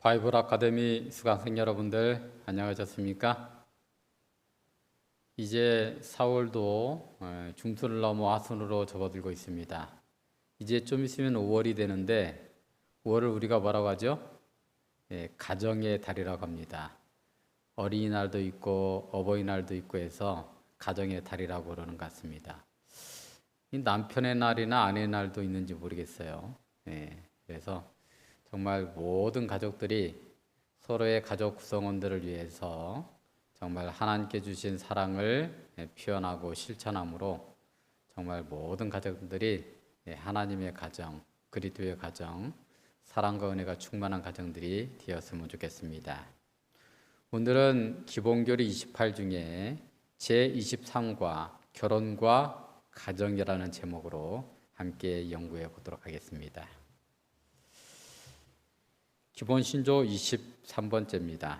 바이블 아카데미 수강생 여러분들 안녕하셨습니까? 이제 4월도 중순을 넘어 하순으로 접어들고 있습니다. 이제 좀 있으면 5월이 되는데 5월을 우리가 뭐라고 하죠? 가정의 달이라고 합니다. 어린이날도 있고 어버이날도 있고 해서 가정의 달이라고 그러는 것 같습니다. 이 남편의 날이나 아내의 날도 있는지 모르겠어요. 그래서 정말 모든 가족들이 서로의 가족 구성원들을 위해서 정말 하나님께 주신 사랑을 표현하고 실천함으로 정말 모든 가족들이 하나님의 가정, 그리스도의 가정, 사랑과 은혜가 충만한 가정들이 되었으면 좋겠습니다. 오늘은 기본교리 28 중에 제23과 결혼과 가정이라는 제목으로 함께 연구해 보도록 하겠습니다. 기본 신조 23번째입니다.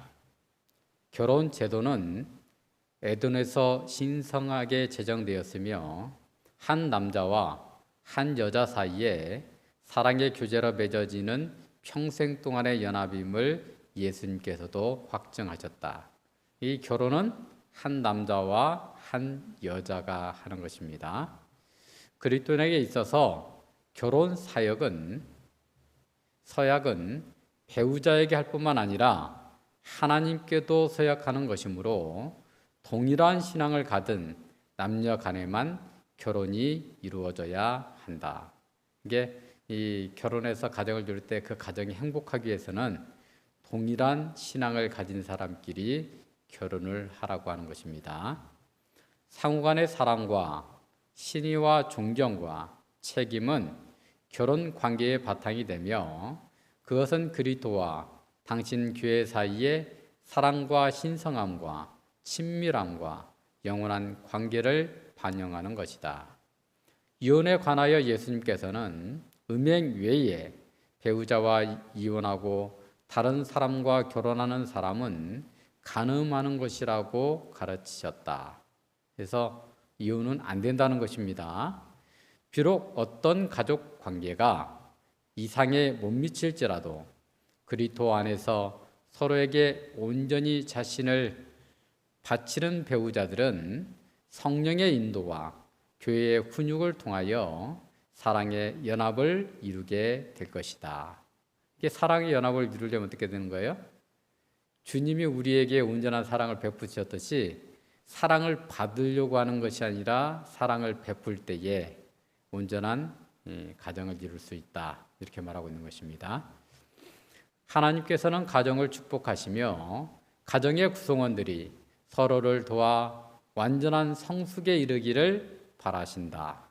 결혼 제도는 에덴에서 신성하게 제정되었으며 한 남자와 한 여자 사이에 사랑의 교제로 맺어지는 평생 동안의 연합임을 예수님께서도 확증하셨다. 이 결혼은 한 남자와 한 여자가 하는 것입니다. 그리스도인에게 있어서 결혼 서약은 배우자에게 할 뿐만 아니라 하나님께도 서약하는 것이므로 동일한 신앙을 가진 남녀 간에만 결혼이 이루어져야 한다. 이게 이 결혼해서 가정을 이룰 때 그 가정이 행복하기 위해서는 동일한 신앙을 가진 사람끼리 결혼을 하라고 하는 것입니다. 상호간의 사랑과 신의와 존경과 책임은 결혼 관계의 바탕이 되며 그것은 그리스도와 당신 교회 사이의 사랑과 신성함과 친밀함과 영원한 관계를 반영하는 것이다. 이혼에 관하여 예수님께서는 음행 외에 배우자와 이혼하고 다른 사람과 결혼하는 사람은 간음하는 것이라고 가르치셨다. 그래서 이혼은 안 된다는 것입니다. 비록 어떤 가족 관계가 이상에 못 미칠지라도 그리스도 안에서 서로에게 온전히 자신을 바치는 배우자들은 성령의 인도와 교회의 훈육을 통하여 사랑의 연합을 이루게 될 것이다. 이게 사랑의 연합을 이루려면 어떻게 되는 거예요? 주님이 우리에게 온전한 사랑을 베푸셨듯이 사랑을 받으려고 하는 것이 아니라 사랑을 베풀 때에 온전한 가정을 이룰 수 있다. 이렇게 말하고 있는 것입니다. 하나님께서는 가정을 축복하시며 가정의 구성원들이 서로를 도와 완전한 성숙에 이르기를 바라신다.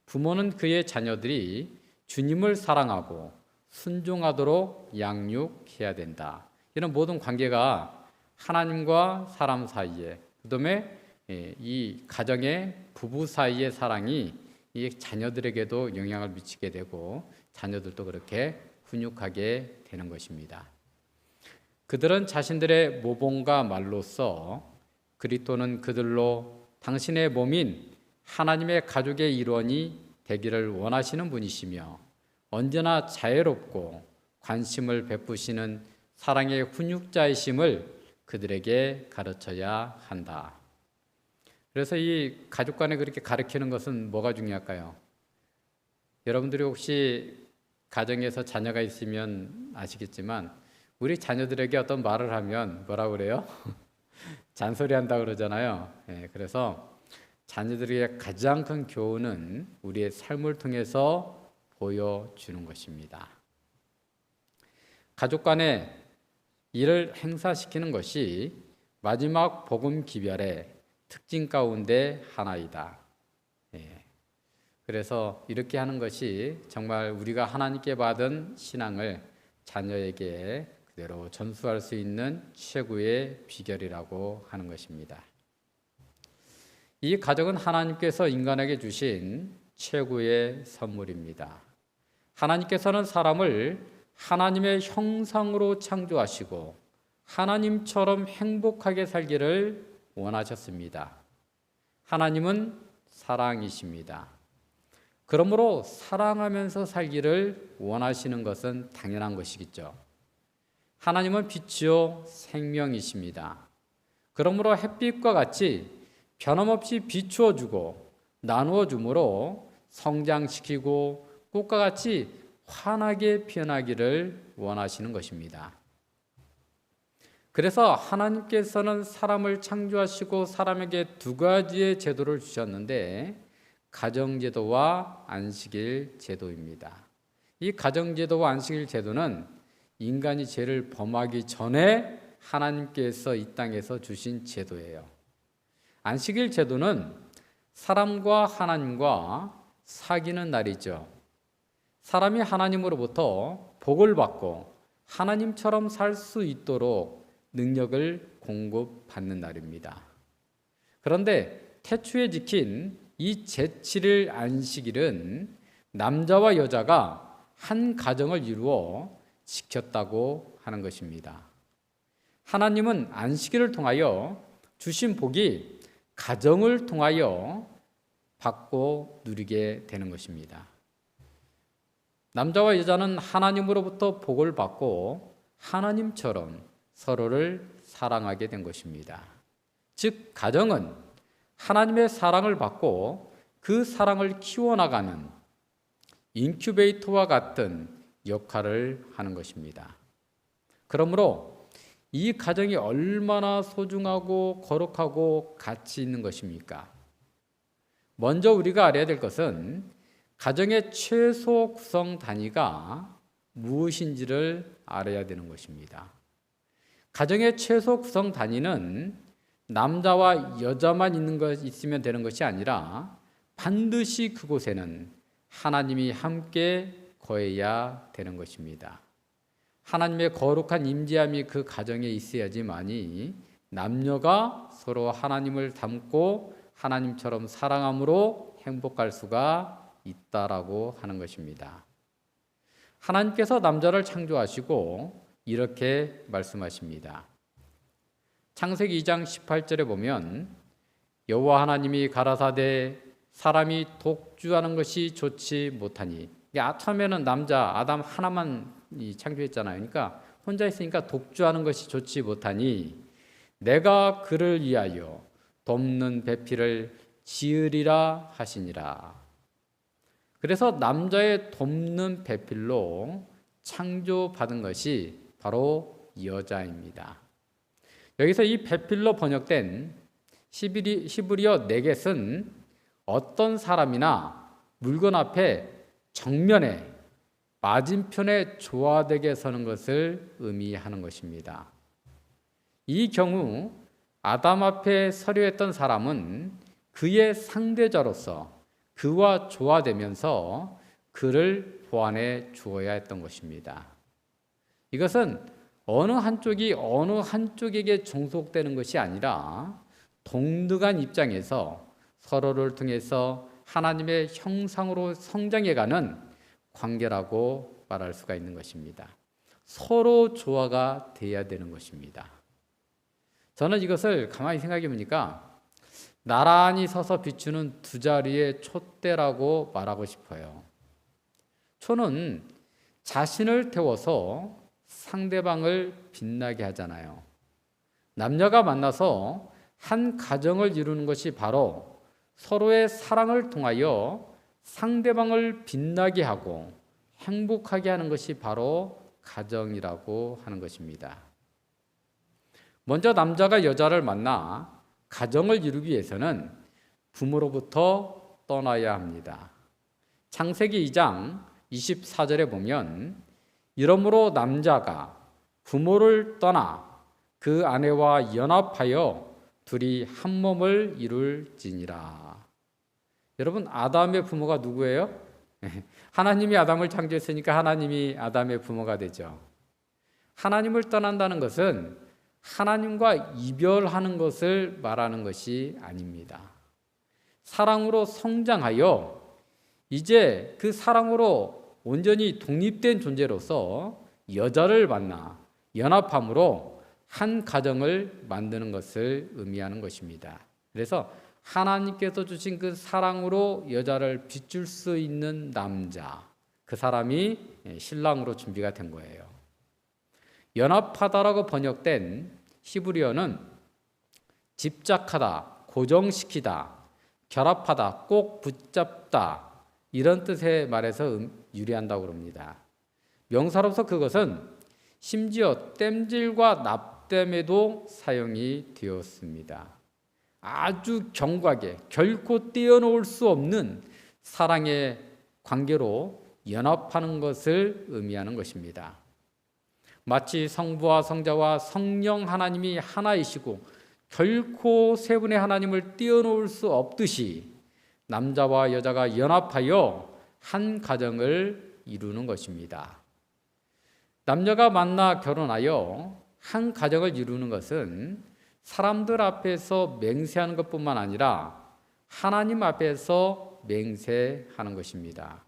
부모는 그의 자녀들이 주님을 사랑하고 순종하도록 양육해야 된다. 이런 모든 관계가 하나님과 사람 사이에, 그다음에 이 가정의 부부 사이의 사랑이 이 자녀들에게도 영향을 미치게 되고 자녀들도 그렇게 훈육하게 되는 것입니다. 그들은 자신들의 모범과 말로써 그리스도는 그들로 당신의 몸인 하나님의 가족의 일원이 되기를 원하시는 분이시며 언제나 자애롭고 관심을 베푸시는 사랑의 훈육자이심을 그들에게 가르쳐야 한다. 그래서 이 가족 간에 그렇게 가르치는 것은 뭐가 중요할까요? 여러분들이 혹시 가정에서 자녀가 있으면 아시겠지만 우리 자녀들에게 어떤 말을 하면 뭐라고 그래요? 잔소리한다 그러잖아요. 그래서 자녀들에게 가장 큰 교훈은 우리의 삶을 통해서 보여주는 것입니다. 가족 간에 이를 행사시키는 것이 마지막 복음 기별의 특징 가운데 하나이다. 그래서 이렇게 하는 것이 정말 우리가 하나님께 받은 신앙을 자녀에게 그대로 전수할 수 있는 최고의 비결이라고 하는 것입니다. 이 가족은 하나님께서 인간에게 주신 최고의 선물입니다. 하나님께서는 사람을 하나님의 형상으로 창조하시고 하나님처럼 행복하게 살기를 원하셨습니다. 하나님은 사랑이십니다. 그러므로 사랑하면서 살기를 원하시는 것은 당연한 것이겠죠. 하나님은 빛이요 생명이십니다. 그러므로 햇빛과 같이 변함없이 비추어 주고 나누어 주므로 성장시키고 꽃과 같이 환하게 피어나기를 원하시는 것입니다. 그래서 하나님께서는 사람을 창조하시고 사람에게 두 가지의 제도를 주셨는데 가정제도와 안식일 제도입니다. 이 가정제도와 안식일 제도는 인간이 죄를 범하기 전에 하나님께서 이 땅에서 주신 제도예요. 안식일 제도는 사람과 하나님과 사귀는 날이죠. 사람이 하나님으로부터 복을 받고 하나님처럼 살 수 있도록 능력을 공급받는 날입니다. 그런데 태초에 지킨 이 제7일 안식일은 남자와 여자가 한 가정을 이루어 지켰다고 하는 것입니다. 하나님은 안식일을 통하여 주신 복이 가정을 통하여 받고 누리게 되는 것입니다. 남자와 여자는 하나님으로부터 복을 받고 하나님처럼 서로를 사랑하게 된 것입니다. 즉 가정은 하나님의 사랑을 받고 그 사랑을 키워나가는 인큐베이터와 같은 역할을 하는 것입니다. 그러므로 이 가정이 얼마나 소중하고 거룩하고 가치 있는 것입니까? 먼저 우리가 알아야 될 것은 가정의 최소 구성 단위가 무엇인지를 알아야 되는 것입니다. 가정의 최소 구성 단위는 남자와 여자만 있으면 되는 것이 아니라 반드시 그곳에는 하나님이 함께 거해야 되는 것입니다. 하나님의 거룩한 임재함이 그 가정에 있어야지만이 남녀가 서로 하나님을 닮고 하나님처럼 사랑함으로 행복할 수가 있다라고 하는 것입니다. 하나님께서 남자를 창조하시고 이렇게 말씀하십니다. 창세기 2장 18절에 보면 여호와 하나님이 가라사대 사람이 독주하는 것이 좋지 못하니, 처음에는 남자 아담 하나만 창조했잖아요. 그러니까 혼자 있으니까 독주하는 것이 좋지 못하니 내가 그를 위하여 돕는 배필을 지으리라 하시니라. 그래서 남자의 돕는 배필로 창조받은 것이 바로 여자입니다. 여기서 이 배필로 번역된 히브리어 네겟은 어떤 사람이나 물건 앞에 정면에 맞은편에 조화되게 서는 것을 의미하는 것입니다. 이 경우 아담 앞에 서려 했던 사람은 그의 상대자로서 그와 조화되면서 그를 보완해 주어야 했던 것입니다. 이것은 어느 한쪽이 어느 한쪽에게 종속되는 것이 아니라 동등한 입장에서 서로를 통해서 하나님의 형상으로 성장해가는 관계라고 말할 수가 있는 것입니다. 서로 조화가 돼야 되는 것입니다. 저는 이것을 가만히 생각해 보니까 나란히 서서 비추는 두 자리의 촛대라고 말하고 싶어요. 초는 자신을 태워서 상대방을 빛나게 하잖아요. 남녀가 만나서 한 가정을 이루는 것이 바로 서로의 사랑을 통하여 상대방을 빛나게 하고 행복하게 하는 것이 바로 가정이라고 하는 것입니다. 먼저 남자가 여자를 만나 가정을 이루기 위해서는 부모로부터 떠나야 합니다. 창세기 2장 24절에 보면 이러므로 남자가 부모를 떠나 그 아내와 연합하여 둘이 한 몸을 이룰지니라. 여러분, 아담의 부모가 누구예요? 하나님이 아담을 창조했으니까 하나님이 아담의 부모가 되죠. 하나님을 떠난다는 것은 하나님과 이별하는 것을 말하는 것이 아닙니다. 사랑으로 성장하여 이제 그 사랑으로 온전히 독립된 존재로서 여자를 만나 연합함으로 한 가정을 만드는 것을 의미하는 것입니다. 그래서 하나님께서 주신 그 사랑으로 여자를 비출 수 있는 남자, 그 사람이 신랑으로 준비가 된 거예요. 연합하다라고 번역된 히브리어는 집착하다, 고정시키다, 결합하다, 꼭 붙잡다 이런 뜻의 말에서 유래한다고 합니다. 명사로서 그것은 심지어 땜질과 납땜에도 사용이 되었습니다. 아주 견고하게 결코 떼어놓을 수 없는 사랑의 관계로 연합하는 것을 의미하는 것입니다. 마치 성부와 성자와 성령 하나님이 하나이시고 결코 세 분의 하나님을 떼어놓을 수 없듯이 남자와 여자가 연합하여 한 가정을 이루는 것입니다. 남녀가 만나 결혼하여 한 가정을 이루는 것은 사람들 앞에서 맹세하는 것뿐만 아니라 하나님 앞에서 맹세하는 것입니다.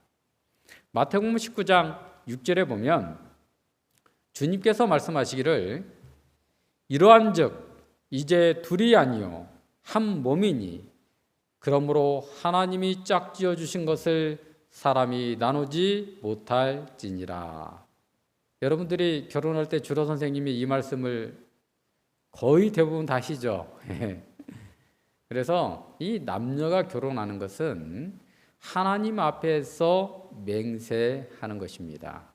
마태복음 19장 6절에 보면 주님께서 말씀하시기를 이러한즉 이제 둘이 아니요 한 몸이니 그러므로 하나님이 짝지어 주신 것을 사람이 나누지 못할지니라. 여러분들이 결혼할 때 주로 선생님이 이 말씀을 거의 대부분 다 하시죠. 그래서 이 남녀가 결혼하는 것은 하나님 앞에서 맹세하는 것입니다.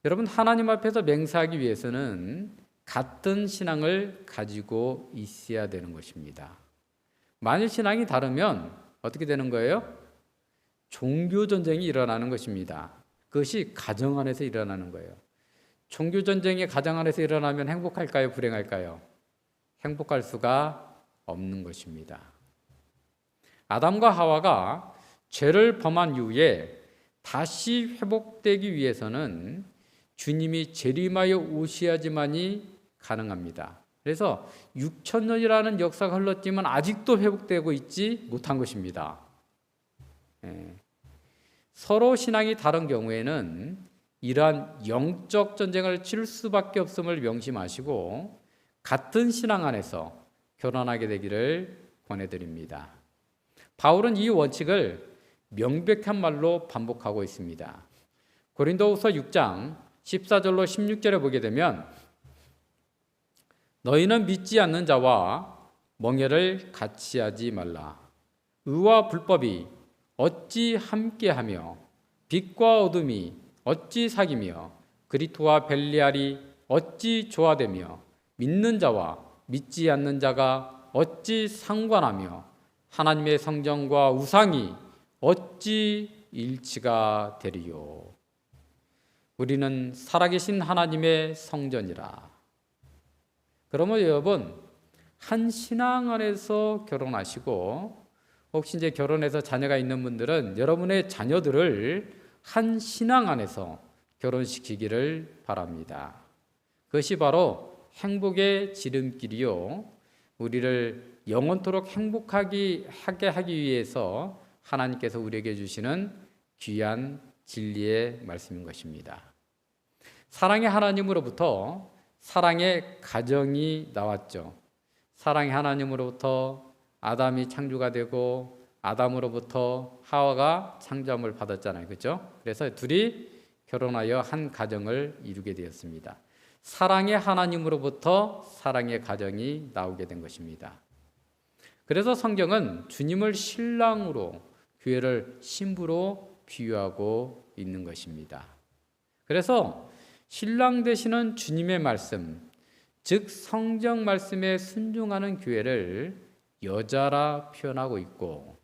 여러분, 하나님 앞에서 맹세하기 위해서는 같은 신앙을 가지고 있어야 되는 것입니다. 만일 신앙이 다르면 어떻게 되는 거예요? 종교 전쟁이 일어나는 것입니다. 그것이 가정 안에서 일어나는 거예요. 종교 전쟁이 가정 안에서 일어나면 행복할까요? 불행할까요? 행복할 수가 없는 것입니다. 아담과 하와가 죄를 범한 이후에 다시 회복되기 위해서는 주님이 재림하여 오셔야지만이 가능합니다. 그래서 6,000년이라는 역사가 흘렀지만 아직도 회복되고 있지 못한 것입니다. 서로 신앙이 다른 경우에는 이러한 영적 전쟁을 치를 수밖에 없음을 명심하시고 같은 신앙 안에서 결혼하게 되기를 권해드립니다. 바울은 이 원칙을 명백한 말로 반복하고 있습니다. 고린도후서 6장 14절로 16절에 보게 되면 너희는 믿지 않는 자와 멍에를 같이 하지 말라. 의와 불법이 어찌 함께하며 빛과 어둠이 어찌 사귀며 그리스도와 벨리알이 어찌 조화되며 믿는 자와 믿지 않는 자가 어찌 상관하며 하나님의 성전과 우상이 어찌 일치가 되리요. 우리는 살아계신 하나님의 성전이라. 그러면 여러분, 한 신앙 안에서 결혼하시고 혹시 이제 결혼해서 자녀가 있는 분들은 여러분의 자녀들을 한 신앙 안에서 결혼시키기를 바랍니다. 그것이 바로 행복의 지름길이요, 우리를 영원토록 행복하게 하기 위해서 하나님께서 우리에게 주시는 귀한 진리의 말씀인 것입니다. 사랑의 하나님으로부터 사랑의 가정이 나왔죠. 사랑의 하나님으로부터 아담이 창조가 되고 아담으로부터 하와가 창조함을 받았잖아요. 그렇죠? 그래서 둘이 결혼하여 한 가정을 이루게 되었습니다. 사랑의 하나님으로부터 사랑의 가정이 나오게 된 것입니다. 그래서 성경은 주님을 신랑으로, 교회를 신부로 비유하고 있는 것입니다. 그래서 신랑 되시는 주님의 말씀, 즉 성경 말씀에 순종하는 교회를 여자라 표현하고 있고,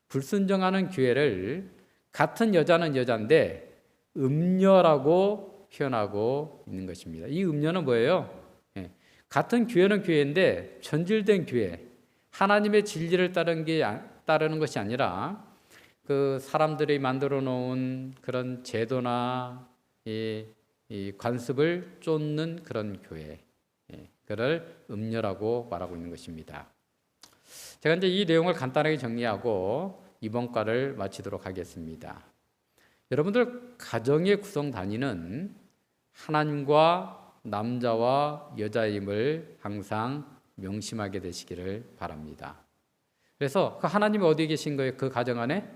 불순종하는 교회를 같은 여자는 여자인데 음녀라고 표현하고 있는 것입니다. 이 음녀는 뭐예요? 같은 교회는 교회인데 전질된 교회, 하나님의 진리를 따르는 것이 아니라 그 사람들이 만들어 놓은 그런 제도나 이 관습을 쫓는 그런 교회, 그를 음녀라고 말하고 있는 것입니다. 제가 이제 이 내용을 간단하게 정리하고 이번 과를 마치도록 하겠습니다. 여러분들 가정의 구성 단위는 하나님과 남자와 여자임을 항상 명심하게 되시기를 바랍니다. 그래서 그 하나님이 어디에 계신 거예요? 그 가정 안에?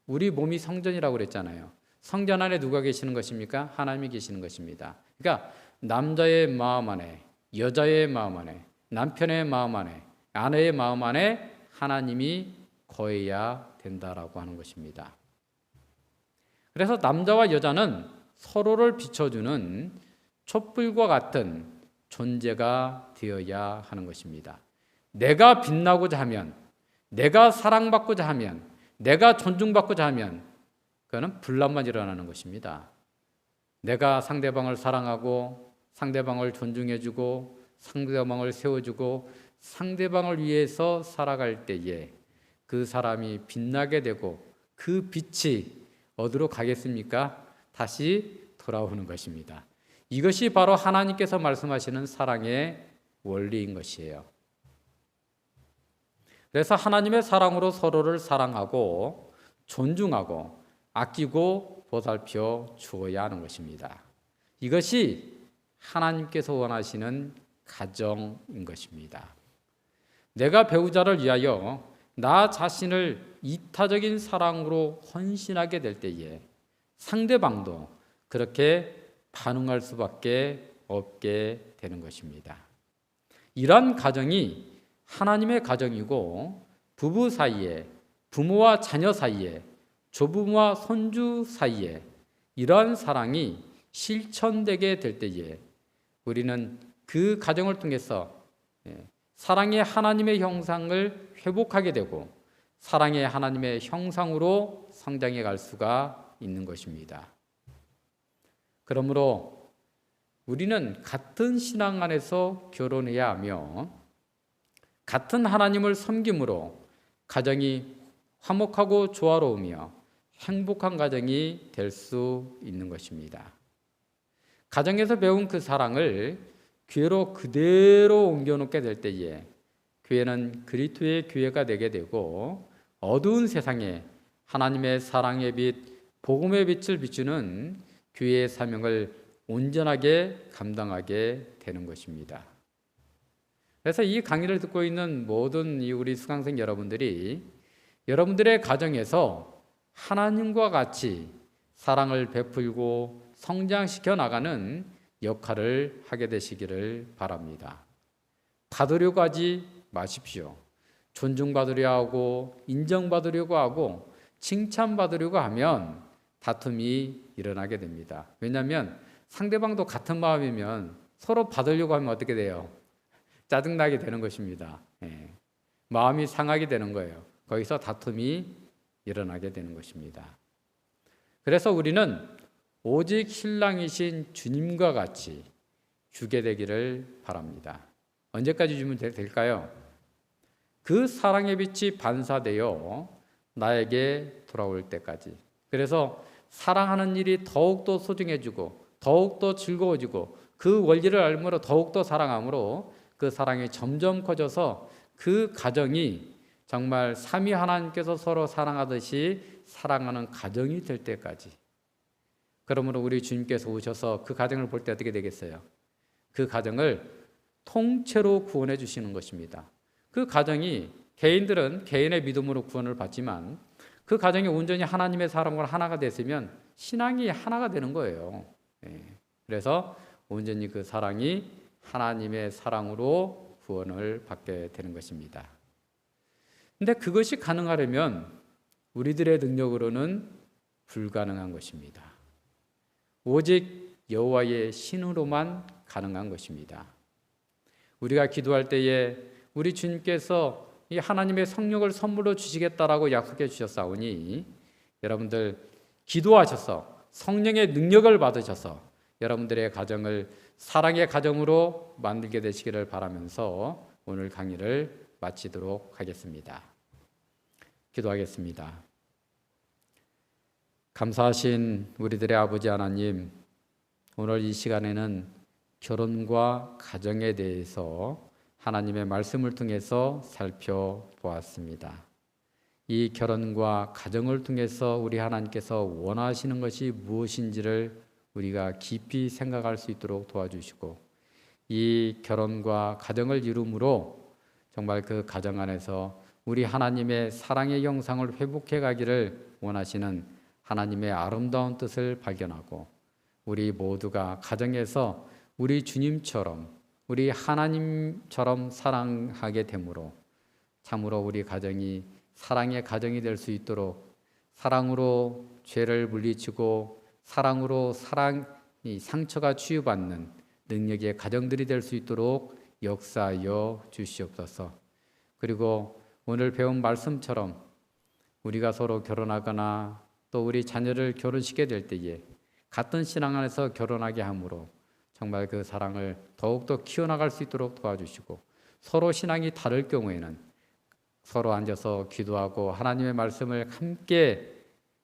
우리 몸이 성전이라고 그랬잖아요. 성전 안에 누가 계시는 것입니까? 하나님이 계시는 것입니다. 그러니까 남자의 마음 안에, 여자의 마음 안에, 남편의 마음 안에, 아내의 마음 안에 하나님이 거해야 된다라고 하는 것입니다. 그래서 남자와 여자는 서로를 비춰주는 촛불과 같은 존재가 되어야 하는 것입니다. 내가 빛나고자 하면, 내가 사랑받고자 하면, 내가 존중받고자 하면 그거는 분란만 일어나는 것입니다. 내가 상대방을 사랑하고 상대방을 존중해주고 상대방을 세워주고 상대방을 위해서 살아갈 때에 그 사람이 빛나게 되고 그 빛이 어디로 가겠습니까? 다시 돌아오는 것입니다. 이것이 바로 하나님께서 말씀하시는 사랑의 원리인 것이에요. 그래서 하나님의 사랑으로 서로를 사랑하고 존중하고 아끼고 보살펴 주어야 하는 것입니다. 이것이 하나님께서 원하시는 가정인 것입니다. 내가 배우자를 위하여 나 자신을 이타적인 사랑으로 헌신하게 될 때에 상대방도 그렇게 반응할 수밖에 없게 되는 것입니다. 이러한 가정이 하나님의 가정이고 부부 사이에, 부모와 자녀 사이에, 조부모와 손주 사이에 이러한 사랑이 실천되게 될 때에 우리는 그 가정을 통해서 사랑의 하나님의 형상을 회복하게 되고 사랑의 하나님의 형상으로 성장해 갈 수가 있는 것입니다. 그러므로 우리는 같은 신앙 안에서 결혼해야 하며 같은 하나님을 섬김으로 가정이 화목하고 조화로우며 행복한 가정이 될 수 있는 것입니다. 가정에서 배운 그 사랑을 교회로 그대로 옮겨놓게 될 때에 교회는 그리스도의 교회가 되게 되고 어두운 세상에 하나님의 사랑의 빛, 복음의 빛을 비추는 교회의 사명을 온전하게 감당하게 되는 것입니다. 그래서 이 강의를 듣고 있는 모든 우리 수강생 여러분들이 여러분들의 가정에서 하나님과 같이 사랑을 베풀고 성장시켜 나가는 역할을 하게 되시기를 바랍니다. 받으려고 하지 마십시오. 존중받으려 하고 인정받으려고 하고 칭찬받으려고 하면 다툼이 일어나게 됩니다. 왜냐하면 상대방도 같은 마음이면 서로 받으려고 하면 어떻게 돼요? 짜증나게 되는 것입니다. 마음이 상하게 되는 거예요. 거기서 다툼이 일어나게 되는 것입니다. 그래서 우리는 오직 신랑이신 주님과 같이 주게 되기를 바랍니다. 언제까지 주면 될까요? 그 사랑의 빛이 반사되어 나에게 돌아올 때까지. 그래서 사랑하는 일이 더욱더 소중해지고 더욱더 즐거워지고 그 원리를 알므로 더욱더 사랑함으로 그 사랑이 점점 커져서 그 가정이 정말 삼위 하나님께서 서로 사랑하듯이 사랑하는 가정이 될 때까지. 그러므로 우리 주님께서 오셔서 그 가정을 볼 때 어떻게 되겠어요? 그 가정을 통째로 구원해 주시는 것입니다. 그 가정이 개인들은 개인의 믿음으로 구원을 받지만 그 가정이 온전히 하나님의 사랑으로 하나가 됐으면 신앙이 하나가 되는 거예요. 그래서 온전히 그 사랑이 하나님의 사랑으로 구원을 받게 되는 것입니다. 근데 그것이 가능하려면 우리들의 능력으로는 불가능한 것입니다. 오직 여호와의 신으로만 가능한 것입니다. 우리가 기도할 때에 우리 주님께서 이 하나님의 성령을 선물로 주시겠다라고 약속해 주셨사오니 여러분들 기도하셔서 성령의 능력을 받으셔서 여러분들의 가정을 사랑의 가정으로 만들게 되시기를 바라면서 오늘 강의를 마치도록 하겠습니다. 기도하겠습니다. 감사하신 우리들의 아버지 하나님, 오늘 이 시간에는 결혼과 가정에 대해서 하나님의 말씀을 통해서 살펴보았습니다. 이 결혼과 가정을 통해서 우리 하나님께서 원하시는 것이 무엇인지를 우리가 깊이 생각할 수 있도록 도와주시고 이 결혼과 가정을 이룸으로 정말 그 가정 안에서 우리 하나님의 사랑의 형상을 회복해 가기를 원하시는 하나님의 아름다운 뜻을 발견하고 우리 모두가 가정에서 우리 주님처럼 우리 하나님처럼 사랑하게 되므로 참으로 우리 가정이 사랑의 가정이 될 수 있도록 사랑으로 죄를 물리치고 사랑으로 이 상처가 치유받는 능력의 가정들이 될 수 있도록 역사하여 주시옵소서. 그리고 오늘 배운 말씀처럼 우리가 서로 결혼하거나 또 우리 자녀를 결혼시키게 될 때에 같은 신앙 안에서 결혼하게 함으로 정말 그 사랑을 더욱더 키워나갈 수 있도록 도와주시고, 서로 신앙이 다를 경우에는 서로 앉아서 기도하고 하나님의 말씀을 함께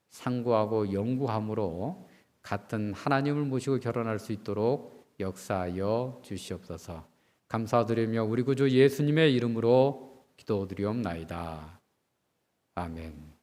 상고하고 연구함으로 같은 하나님을 모시고 결혼할 수 있도록 역사하여 주시옵소서. 감사드리며 우리 구주 예수님의 이름으로 기도드리옵나이다. 아멘.